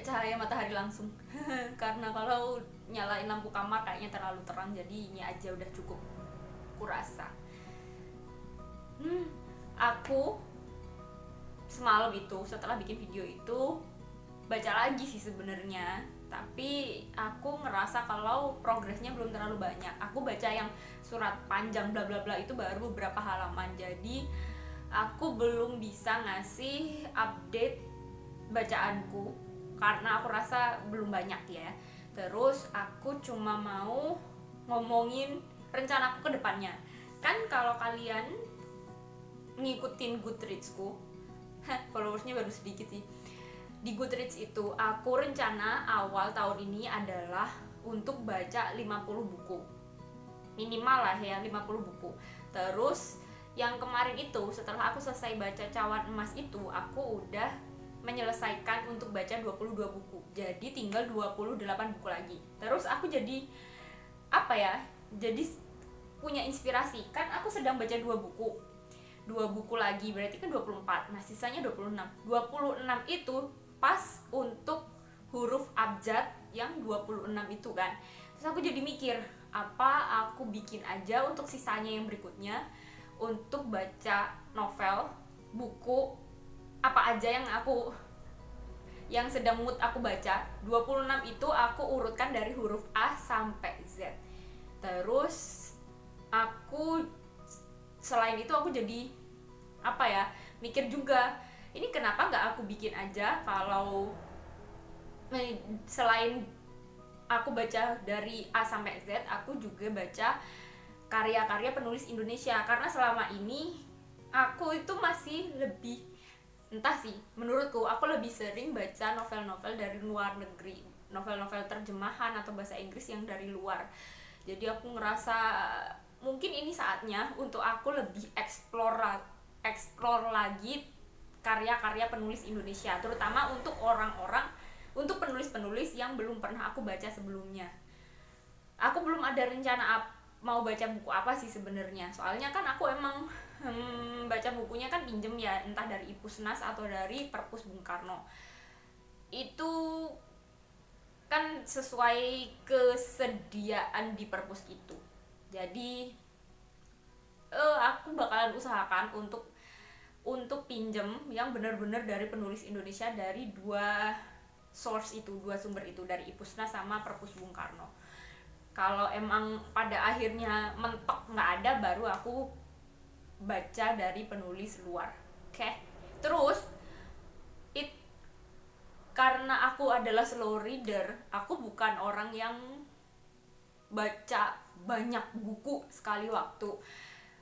cahaya matahari langsung. Karena kalau nyalain lampu kamar kayaknya terlalu terang, jadi ini aja udah cukup kurasa. Aku semalam itu setelah bikin video itu baca lagi sih sebenarnya, tapi aku ngerasa kalau progresnya belum terlalu banyak. Aku baca yang surat panjang bla bla bla itu baru beberapa halaman, jadi aku belum bisa ngasih update bacaanku karena aku rasa belum banyak ya. Terus aku cuma mau ngomongin rencana aku ke depannya. Kan kalau kalian ngikutin Goodreads-ku, followersnya baru sedikit sih. Di Goodreads itu aku rencana awal tahun ini adalah untuk baca 50 buku. Minimal lah ya 50 buku. Terus yang kemarin itu setelah aku selesai baca Cawan Emas itu, aku udah menyelesaikan untuk baca 22 buku. Jadi tinggal 28 buku lagi. Terus aku jadi apa ya? Jadi punya inspirasi. Kan aku sedang baca 2 buku lagi, berarti kan 24. Nah, sisanya 26. 26 itu pas untuk huruf abjad yang 26 itu kan. Terus aku jadi mikir, apa aku bikin aja untuk sisanya yang berikutnya untuk baca novel, buku apa aja yang sedang mood aku baca. 26 itu aku urutkan dari huruf A sampai Z. Terus aku selain itu aku jadi apa ya, mikir juga, ini kenapa nggak aku bikin aja kalau selain aku baca dari A sampai Z, aku juga baca karya-karya penulis Indonesia. Karena selama ini aku itu masih lebih, entah sih, menurutku aku lebih sering baca novel-novel dari luar negeri, novel-novel terjemahan atau bahasa Inggris yang dari luar. Jadi aku ngerasa mungkin ini saatnya untuk aku lebih explore lagi karya-karya penulis Indonesia, terutama untuk untuk penulis-penulis yang belum pernah aku baca sebelumnya. Aku belum ada rencana mau baca buku apa sih sebenarnya, soalnya kan aku emang baca bukunya kan pinjem ya, entah dari Ipusnas atau dari Perpus Bung Karno. Itu kan sesuai kesediaan di perpus itu. Jadi aku bakalan usahakan untuk pinjem yang benar-benar dari penulis Indonesia, dari dua sumber itu, dari Ipusnas sama Perpus Bung Karno. Kalau emang pada akhirnya mentok nggak ada, baru aku baca dari penulis luar. Oke. Terus karena aku adalah slow reader, aku bukan orang yang baca banyak buku sekali waktu.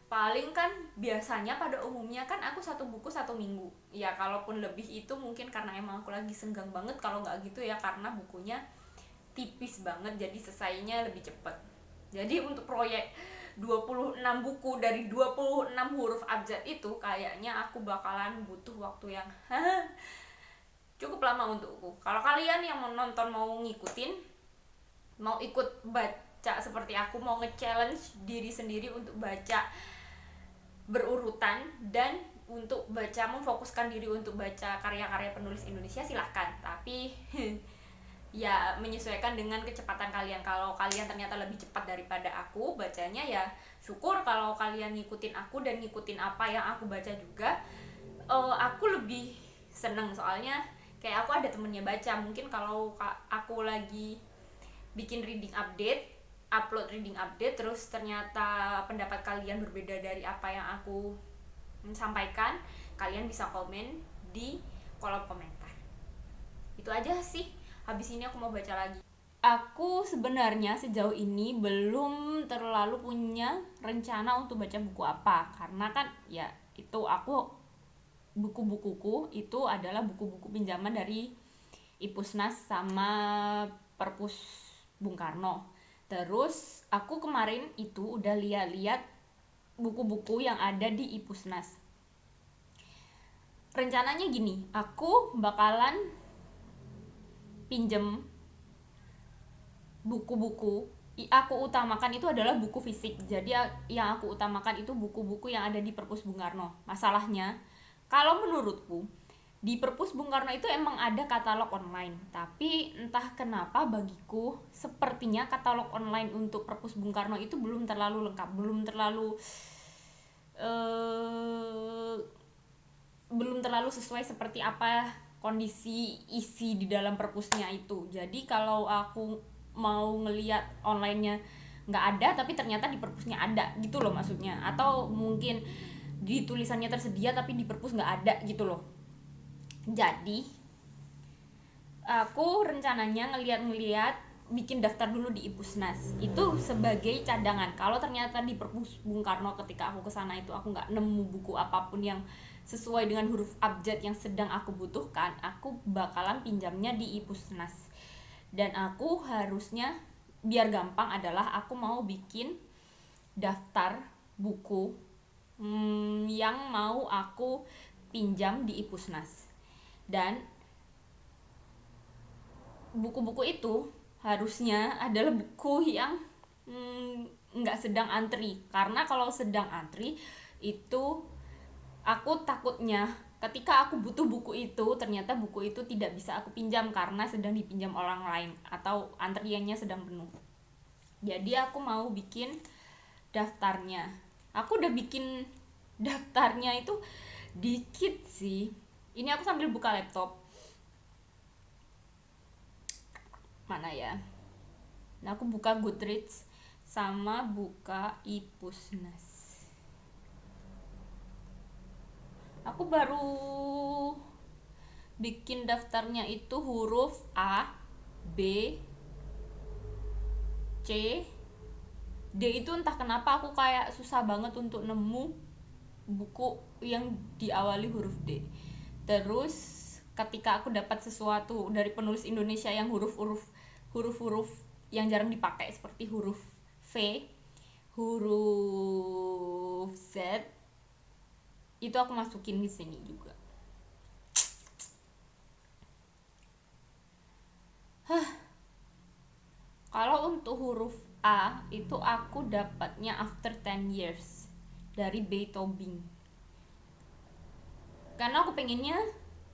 Paling kan biasanya pada umumnya kan aku 1 buku 1 minggu. Ya kalaupun lebih itu mungkin karena emang aku lagi senggang banget. Kalau nggak gitu ya karena bukunya tipis banget, jadi selesainya lebih cepat. Jadi untuk proyek 26 buku dari 26 huruf abjad itu kayaknya aku bakalan butuh waktu yang cukup lama untukku. Kalau kalian yang mau nonton, mau ngikutin, mau ikut baca seperti aku, mau nge-challenge diri sendiri untuk baca berurutan dan untuk baca, memfokuskan diri untuk baca karya-karya penulis Indonesia, silahkan. Tapi ya menyesuaikan dengan kecepatan kalian. Kalau kalian ternyata lebih cepat daripada aku bacanya, ya syukur. Kalau kalian ngikutin aku dan ngikutin apa yang aku baca juga, aku lebih seneng. Soalnya kayak aku ada temennya baca. Mungkin kalau aku lagi bikin reading update, upload reading update, terus ternyata pendapat kalian berbeda dari apa yang aku sampaikan, kalian bisa komen di kolom komentar. Itu aja sih. Habis ini aku mau baca lagi. Aku sebenarnya sejauh ini belum terlalu punya rencana untuk baca buku apa, karena kan ya itu buku-bukuku itu adalah buku-buku pinjaman dari Ipusnas sama Perpus Bung Karno. Terus aku kemarin itu udah lihat buku-buku yang ada di Ipusnas. Rencananya gini, aku bakalan pinjem buku-buku. Aku utamakan itu adalah buku fisik. Jadi yang aku utamakan itu buku-buku yang ada di Perpus Bung Karno. Masalahnya, kalau menurutku Di perpus Bung Karno itu emang ada katalog online, tapi entah kenapa bagiku sepertinya katalog online untuk perpus Bung Karno itu belum terlalu lengkap, eh, belum terlalu sesuai seperti apa kondisi isi di dalam perpusnya itu. Jadi kalau aku mau ngeliat onlinenya nggak ada, tapi ternyata di perpusnya ada gitu loh maksudnya, atau mungkin di tulisannya tersedia tapi di perpus nggak ada gitu loh. Jadi aku rencananya ngeliat bikin daftar dulu di Ipusnas itu sebagai cadangan. Kalau ternyata di perpus Bung Karno ketika aku kesana itu aku nggak nemu buku apapun yang sesuai dengan huruf abjad yang sedang aku butuhkan, aku bakalan pinjamnya di Ipusnas. Dan aku harusnya biar gampang adalah aku mau bikin daftar buku yang mau aku pinjam di Ipusnas. Dan buku-buku itu harusnya adalah buku yang nggak sedang antri, karena kalau sedang antri itu aku takutnya ketika aku butuh buku itu ternyata buku itu tidak bisa aku pinjam karena sedang dipinjam orang lain atau antriannya sedang penuh. Jadi aku mau bikin daftarnya. Aku udah bikin daftarnya itu dikit sih. Ini aku sambil buka laptop. Mana ya? Nah, aku buka Goodreads sama buka Ipusnas. Aku baru bikin daftarnya itu huruf A, B, C, D. Itu entah kenapa aku kayak susah banget untuk nemu buku yang diawali huruf D. Terus ketika aku dapat sesuatu dari penulis Indonesia yang huruf-huruf yang jarang dipakai seperti huruf V, huruf Z, itu aku masukin di sini juga. Kalau untuk huruf A itu aku dapatnya after 10 years dari Beethoven. Karena aku pengennya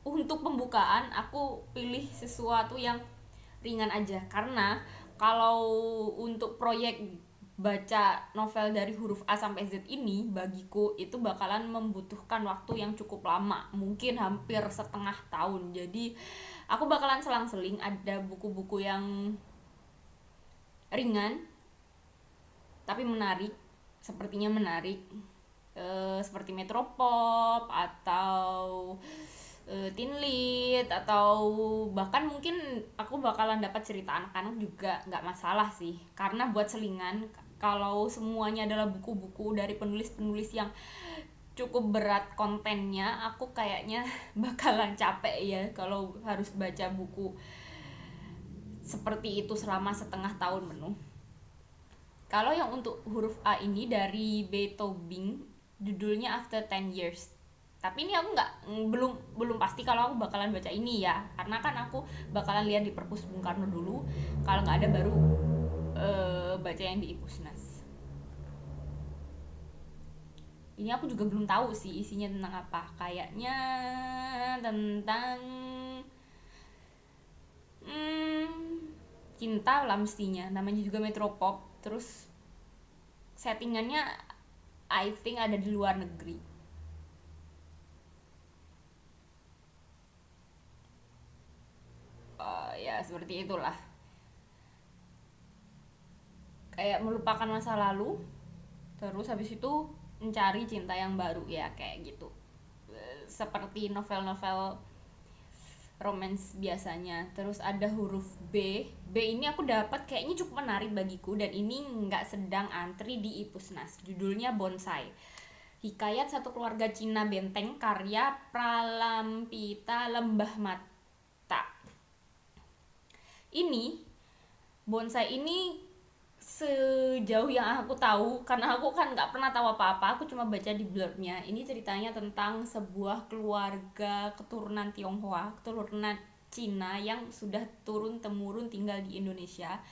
untuk pembukaan aku pilih sesuatu yang ringan aja, karena kalau untuk proyek baca novel dari huruf A sampai Z ini bagiku itu bakalan membutuhkan waktu yang cukup lama, mungkin hampir setengah tahun. Jadi aku bakalan selang-seling ada buku-buku yang ringan tapi menarik, sepertinya menarik, seperti Metropop atau teen lead, atau bahkan mungkin aku bakalan dapat cerita anak-anak juga, nggak masalah sih, karena buat selingan. Kalau semuanya adalah buku-buku dari penulis-penulis yang cukup berat kontennya, aku kayaknya bakalan capek ya kalau harus baca buku seperti itu selama setengah tahun penuh. Kalau yang untuk huruf A ini dari Beethoven, judulnya After 10 Years. Tapi ini aku belum pasti kalau aku bakalan baca ini ya, karena kan aku bakalan lihat di perpus Bung Karno dulu. Kalau nggak ada baru baca yang di Ipusnas. Ini aku juga belum tahu sih isinya tentang apa. Kayaknya tentang cinta lah mestinya. Namanya juga Metropop. Terus settingannya I think ada di luar negeri. Ya seperti itulah. Kayak melupakan masa lalu, terus habis itu mencari cinta yang baru ya, kayak gitu. Seperti novel-novel romance biasanya. Terus ada huruf B. B ini aku dapat kayaknya cukup menarik bagiku, dan ini nggak sedang antri di Ipusnas. Judulnya Bonsai. Hikayat satu keluarga Cina benteng karya Pralampita Lembah Mata. Ini Bonsai ini sejauh yang aku tahu, karena aku kan nggak pernah tahu apa-apa, aku cuma baca di blurbnya. Ini ceritanya tentang sebuah keluarga keturunan Tionghoa, keturunan Cina yang sudah turun temurun tinggal di Indonesia.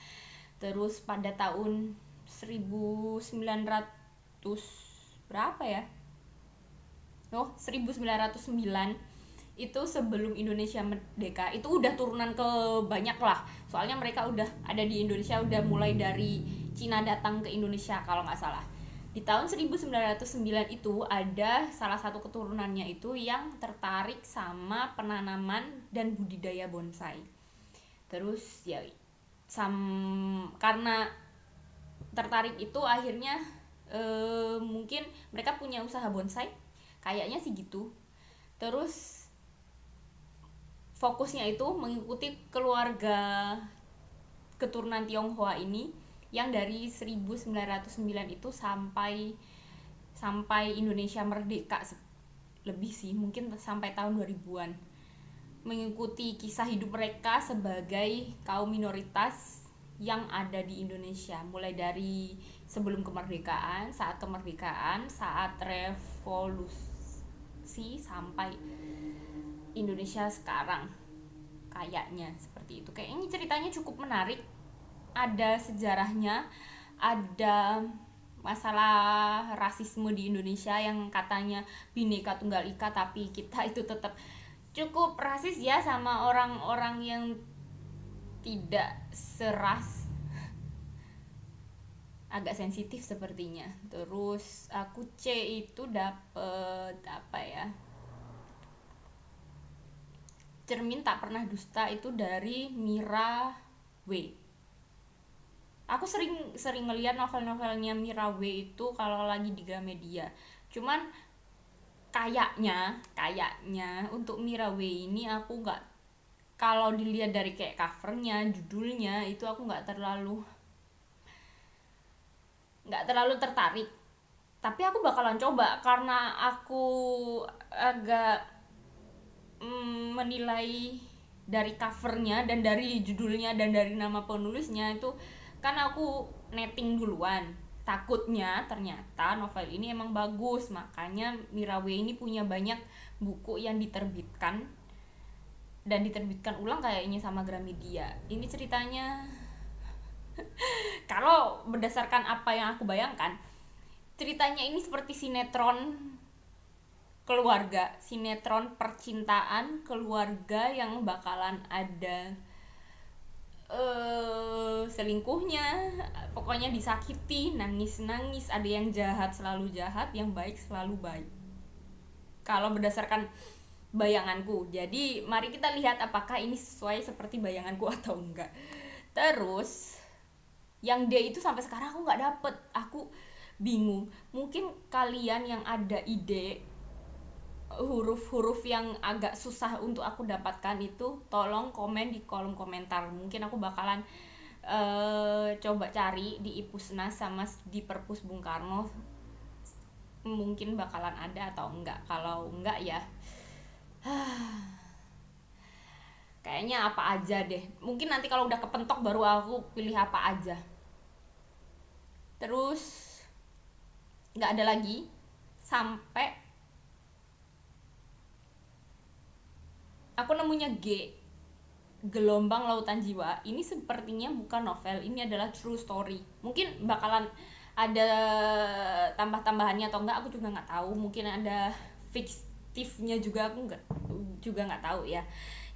Terus pada tahun 1900 berapa ya? 1909 itu sebelum Indonesia merdeka itu udah turunan ke banyak lah, soalnya mereka udah ada di Indonesia udah mulai dari Cina datang ke Indonesia kalau nggak salah. Di tahun 1909 itu ada salah satu keturunannya itu yang tertarik sama penanaman dan budidaya bonsai. Terus ya karena tertarik itu akhirnya mungkin mereka punya usaha bonsai, kayaknya sih gitu. Terus fokusnya itu mengikuti keluarga keturunan Tionghoa ini yang dari 1909 itu sampai Indonesia merdeka, lebih sih mungkin sampai tahun 2000-an, mengikuti kisah hidup mereka sebagai kaum minoritas yang ada di Indonesia, mulai dari sebelum kemerdekaan, saat kemerdekaan, saat revolusi, sampai Indonesia sekarang. Kayaknya seperti itu. Kayaknya ceritanya cukup menarik, ada sejarahnya, ada masalah rasisme di Indonesia yang katanya Bhinneka Tunggal Ika, tapi kita itu tetap cukup rasis ya sama orang-orang yang tidak seras, agak sensitif sepertinya. Terus aku C itu dapet apa ya, Cermin Tak Pernah Dusta itu dari Mira W. Aku sering ngeliat novel-novelnya Mira W itu kalau lagi di Gramedia. Cuman kayaknya untuk Mira W ini aku nggak, kalau dilihat dari kayak covernya, judulnya itu aku nggak terlalu tertarik. Tapi aku bakalan coba karena aku agak menilai dari covernya dan dari judulnya dan dari nama penulisnya itu kan aku netting duluan. Takutnya ternyata novel ini emang bagus, makanya Mira W ini punya banyak buku yang diterbitkan dan diterbitkan ulang kayaknya sama Gramedia. Ini ceritanya kalau berdasarkan apa yang aku bayangkan, ceritanya ini seperti sinetron keluarga, sinetron percintaan keluarga yang bakalan ada selingkuhnya, pokoknya disakiti, nangis, ada yang jahat selalu jahat, yang baik selalu baik. Kalau berdasarkan bayanganku. Jadi mari kita lihat apakah ini sesuai seperti bayanganku atau enggak. Terus yang D itu sampai sekarang aku nggak dapet, aku bingung. Mungkin kalian yang ada ide huruf-huruf yang agak susah untuk aku dapatkan itu tolong komen di kolom komentar. Mungkin aku bakalan coba cari di Ipusnas sama di Perpus Bung Karno, mungkin bakalan ada atau enggak. Kalau enggak ya kayaknya apa aja deh, mungkin nanti kalau udah kepentok baru aku pilih apa aja. Terus nggak ada lagi sampai aku nemunya G, Gelombang Lautan Jiwa. Ini sepertinya bukan novel, ini adalah true story. Mungkin bakalan ada tambah-tambahannya atau enggak, aku juga nggak tahu. Mungkin ada fiktifnya juga, aku nggak tahu ya.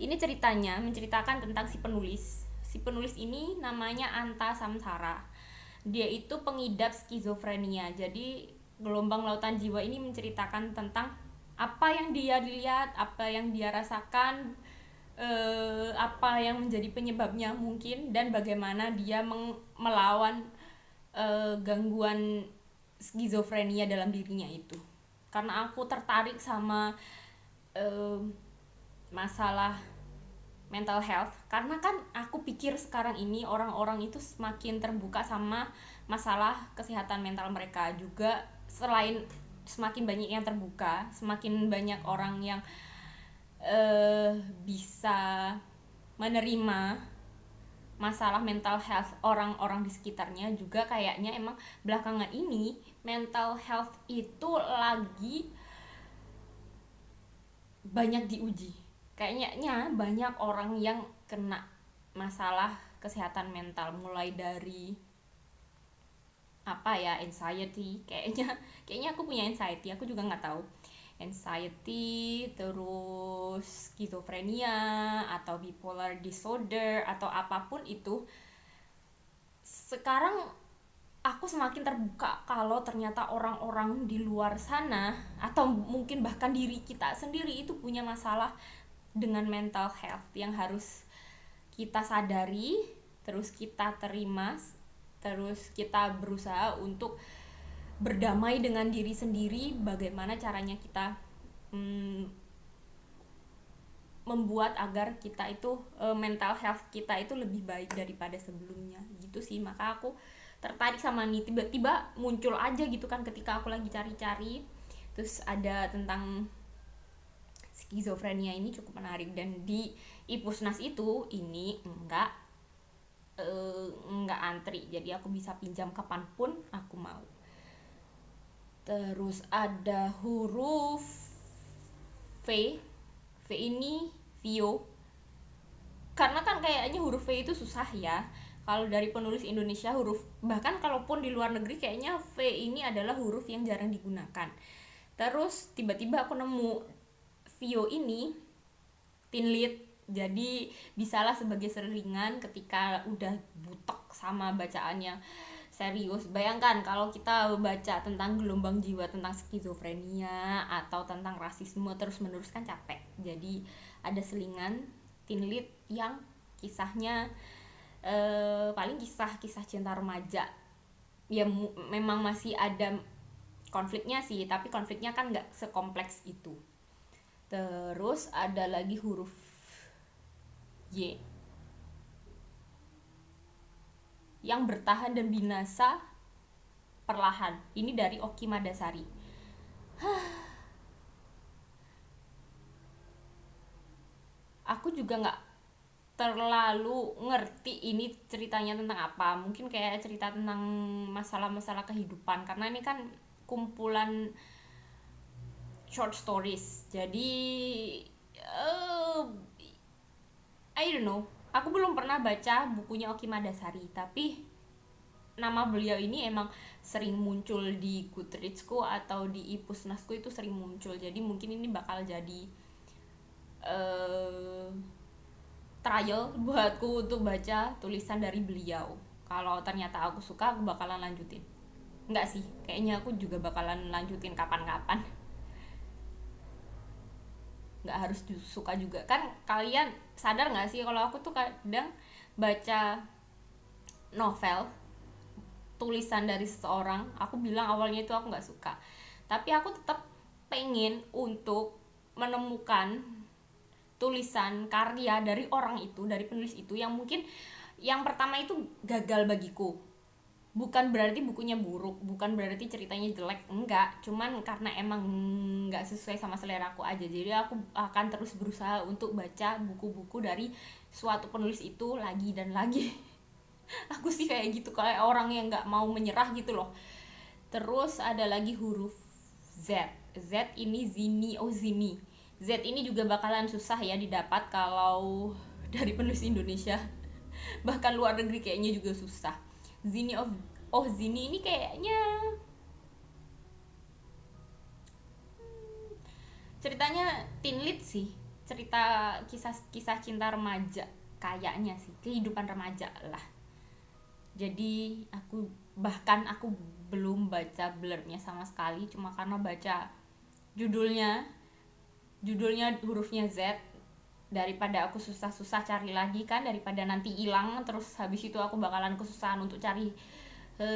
Ini ceritanya menceritakan tentang si penulis. Si penulis ini namanya Anta Samsara. Dia itu pengidap skizofrenia. Jadi Gelombang Lautan Jiwa ini menceritakan tentang apa yang dia lihat, apa yang dia rasakan, apa yang menjadi penyebabnya mungkin, dan bagaimana dia melawan gangguan skizofrenia dalam dirinya itu. Karena aku tertarik sama masalah mental health, karena kan aku pikir sekarang ini orang-orang itu semakin terbuka sama masalah kesehatan mental mereka juga. Selain semakin banyak yang terbuka, semakin banyak orang yang bisa menerima masalah mental health orang-orang di sekitarnya juga. Kayaknya emang belakangan ini mental health itu lagi banyak diuji. Kayaknya banyak orang yang kena masalah kesehatan mental, mulai dari apa ya, anxiety. Kayaknya aku punya anxiety, aku juga nggak tahu. Anxiety, terus skizofrenia atau bipolar disorder atau apapun itu, sekarang aku semakin terbuka kalau ternyata orang-orang di luar sana atau mungkin bahkan diri kita sendiri itu punya masalah dengan mental health yang harus kita sadari, terus kita terima, terus kita berusaha untuk berdamai dengan diri sendiri. Bagaimana caranya kita membuat agar kita itu mental health kita itu lebih baik daripada sebelumnya gitu sih. Maka aku tertarik sama ini, tiba-tiba muncul aja gitu kan ketika aku lagi cari-cari, terus ada tentang skizofrenia ini cukup menarik. Dan di Ipusnas itu ini enggak antri, jadi aku bisa pinjam kapanpun aku mau. Terus ada huruf V ini Vio, karena kan kayaknya huruf V itu susah ya kalau dari penulis Indonesia. Bahkan kalaupun di luar negeri kayaknya V ini adalah huruf yang jarang digunakan. Terus tiba-tiba aku nemu Vio ini tinlit, jadi bisalah sebagai selingan ketika udah butek sama bacaannya serius. Bayangkan kalau kita baca tentang gelombang jiwa, tentang skizofrenia atau tentang rasisme terus menerus kan capek. Jadi ada selingan tinlit yang kisahnya paling kisah cinta remaja ya, memang masih ada konfliknya sih, tapi konfliknya kan nggak sekompleks itu. Terus ada lagi huruf Y yang bertahan dan binasa perlahan, ini dari Oki Madasari. Aku juga nggak terlalu ngerti ini ceritanya tentang apa, mungkin kayak cerita tentang masalah-masalah kehidupan, karena ini kan kumpulan short stories. Jadi I don't know, aku belum pernah baca bukunya Oki Madasari, tapi nama beliau ini emang sering muncul di Goodreads-ku atau di Ipusnas-ku, itu sering muncul. Jadi mungkin ini bakal jadi trial buatku untuk baca tulisan dari beliau. Kalau ternyata aku suka, aku bakalan lanjutin. Enggak sih, kayaknya aku juga bakalan lanjutin kapan-kapan. Nggak harus suka juga kan. Kalian sadar nggak sih kalau aku tuh kadang baca novel tulisan dari seseorang, aku bilang awalnya itu aku nggak suka, tapi aku tetap pengen untuk menemukan tulisan karya dari orang itu, dari penulis itu, yang mungkin yang pertama itu gagal bagiku. Bukan berarti bukunya buruk, bukan berarti ceritanya jelek, enggak, cuman karena emang nggak sesuai sama selera aku aja. Jadi aku akan terus berusaha untuk baca buku-buku dari suatu penulis itu lagi dan lagi. Aku sih kayak gitu, kayak orang yang nggak mau menyerah gitu loh. Terus ada lagi huruf Z ini Zini. Z ini juga bakalan susah ya didapat kalau dari penulis Indonesia. Bahkan luar negeri kayaknya juga susah. Zini ini kayaknya ceritanya teen lit sih, cerita kisah cinta remaja kayaknya sih, kehidupan remaja lah. Jadi aku belum baca blurbnya sama sekali, cuma karena baca judulnya hurufnya Z, daripada aku susah-susah cari lagi kan, daripada nanti hilang terus habis itu aku bakalan kesusahan untuk cari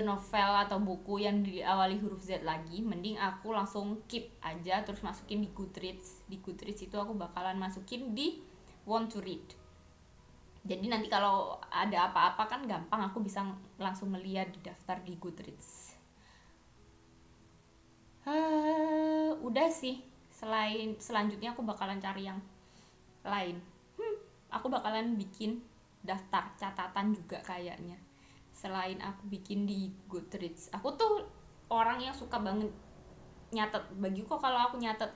novel atau buku yang diawali huruf Z lagi. Mending aku langsung keep aja terus masukin di Goodreads. Di Goodreads itu aku bakalan masukin di Want to Read. Jadi nanti kalau ada apa-apa kan gampang, aku bisa langsung melihat di daftar di Goodreads. Udah sih, selanjutnya aku bakalan cari yang lain. Aku bakalan bikin daftar catatan juga kayaknya, selain aku bikin di Goodreads. Aku tuh orang yang suka banget nyatet. Bagiku kalau aku nyatet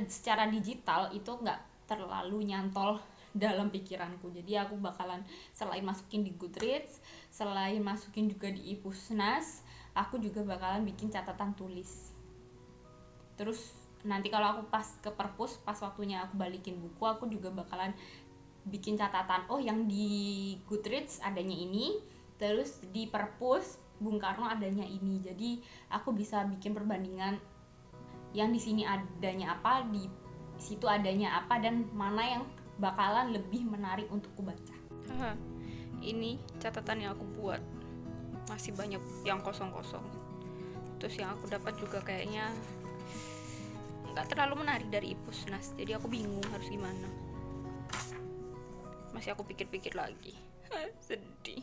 secara digital itu nggak terlalu nyantol dalam pikiranku. Jadi aku bakalan selain masukin di Goodreads, selain masukin juga di Ipusnas, aku juga bakalan bikin catatan tulis. Terus nanti kalau aku pas ke perpus, pas waktunya aku balikin buku, aku juga bakalan bikin catatan, oh yang di Goodreads adanya ini, terus di perpus Bung Karno adanya ini. Jadi aku bisa bikin perbandingan yang di sini adanya apa, di situ adanya apa, dan mana yang bakalan lebih menarik untuk aku baca. Ini catatan yang aku buat, masih banyak yang kosong-kosong. Terus yang aku dapat juga kayaknya nggak terlalu menarik dari Ipusnas, jadi aku bingung harus gimana. Masih aku pikir-pikir lagi. Sedih.